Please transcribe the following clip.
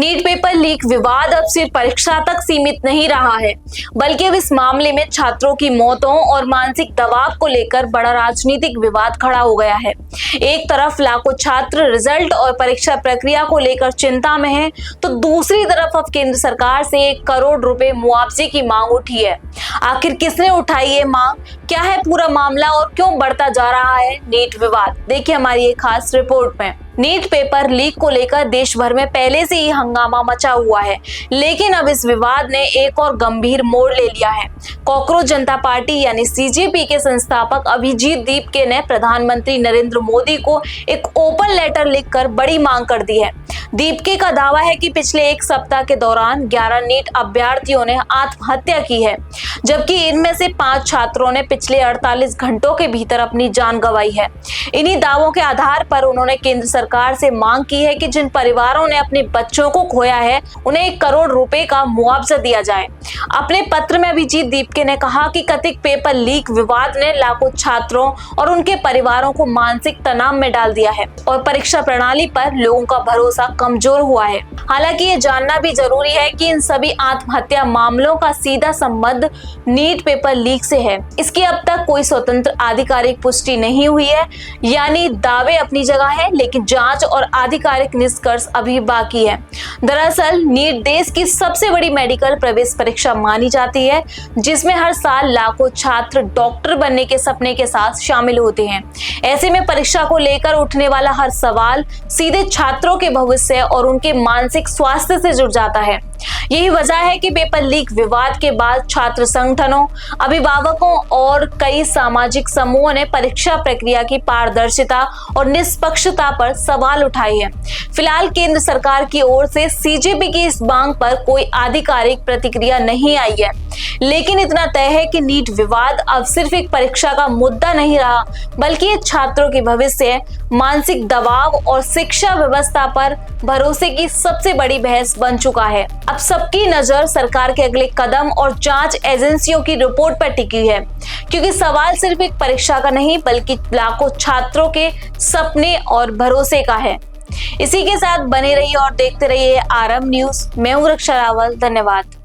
NEET paper leak विवाद अब सिर्फ परीक्षा तक सीमित नहीं रहा है, बल्कि अब इस मामले में छात्रों की मौतों और मानसिक दबाव को लेकर बड़ा राजनीतिक विवाद खड़ा हो गया है। एक तरफ लाखों छात्र रिजल्ट और परीक्षा प्रक्रिया को लेकर चिंता में हैं, तो दूसरी तरफ अब केंद्र सरकार से 1 करोड़ रुपए मुआवजे की मांग उठी है। आखिर किसने उठाई ये मांग, क्या है पूरा मामला और क्यों बढ़ता जा रहा है नीट विवाद, देखिए हमारी एक खास रिपोर्ट में। नीट पेपर लीक को लेकर देश भर में पहले से ही हंगामा मचा हुआ है, लेकिन अब इस विवाद ने एक और गंभीर मोड़ ले लिया है। कॉकरोच जनता पार्टी यानी सीजेपी के संस्थापक अभिजीत दीपके ने प्रधानमंत्री नरेंद्र मोदी को एक ओपन लेटर लिखकर बड़ी मांग कर दी है। दीपके का दावा है कि पिछले 1 सप्ताह के दौरान 11 नीट अभ्यर्थियों ने आत्महत्या की है, जबकि इनमें से 5 छात्रों ने पिछले 48 घंटों के भीतर अपनी जान गंवाई है। इन्हीं दावों के आधार पर उन्होंने केंद्र सरकार से मांग की है कि जिन परिवारों ने अपने बच्चों को खोया है, उन्हें 1 करोड़ रुपए का मुआवजा दिया जाए। अपने पत्र में अभिजीत दीपके ने कहा कि कथित पेपर लीक विवाद ने लाखों छात्रों और उनके परिवारों को मानसिक तनाव में डाल दिया है और परीक्षा प्रणाली पर लोगों का भरोसा कमजोर हुआ है। हालांकि ये जानना भी जरूरी है कि इन सभी आत्महत्या मामलों का सीधा संबंध नीट पेपर लीक से है। इसकी अब तक कोई स्वतंत्र आधिकारिक पुष्टि नहीं हुई है, यानी दावे अपनी जगह है, लेकिन जांच और आधिकारिक निष्कर्ष अभी बाकी है। दरअसल नीट देश की सबसे बड़ी मेडिकल प्रवेश परीक्षा मानी जाती है, जिसमें हर साल लाखों छात्र डॉक्टर बनने के सपने के साथ शामिल होते हैं। ऐसे में परीक्षा को लेकर उठने वाला हर सवाल सीधे छात्रों के भविष्य और उनके मानसिक स्वास्थ्य से जुड़ जाता है। यही वजह है कि पेपर लीक विवाद के बाद छात्र संगठनों, अभिभावकों और कई सामाजिक समूहों ने परीक्षा प्रक्रिया की पारदर्शिता और निष्पक्षता पर सवाल उठाए हैं। फिलहाल केंद्र सरकार की ओर से सीजेपी की इस मांग पर कोई आधिकारिक प्रतिक्रिया नहीं आई है, लेकिन इतना तय है कि नीट विवाद अब सिर्फ एक परीक्षा का मुद्दा नहीं रहा, बल्कि ये छात्रों के भविष्य, मानसिक दबाव और शिक्षा व्यवस्था पर भरोसे की सबसे बड़ी बहस बन चुका है। अब सबकी नजर सरकार के अगले कदम और जांच एजेंसियों की रिपोर्ट पर टिकी है, क्योंकि सवाल सिर्फ एक परीक्षा का नहीं, बल्कि लाखों छात्रों के सपने और भरोसे का है। इसी के साथ बने रहिए और देखते रहिए आरएम न्यूज। मैं हूं रक्षा रावल, धन्यवाद।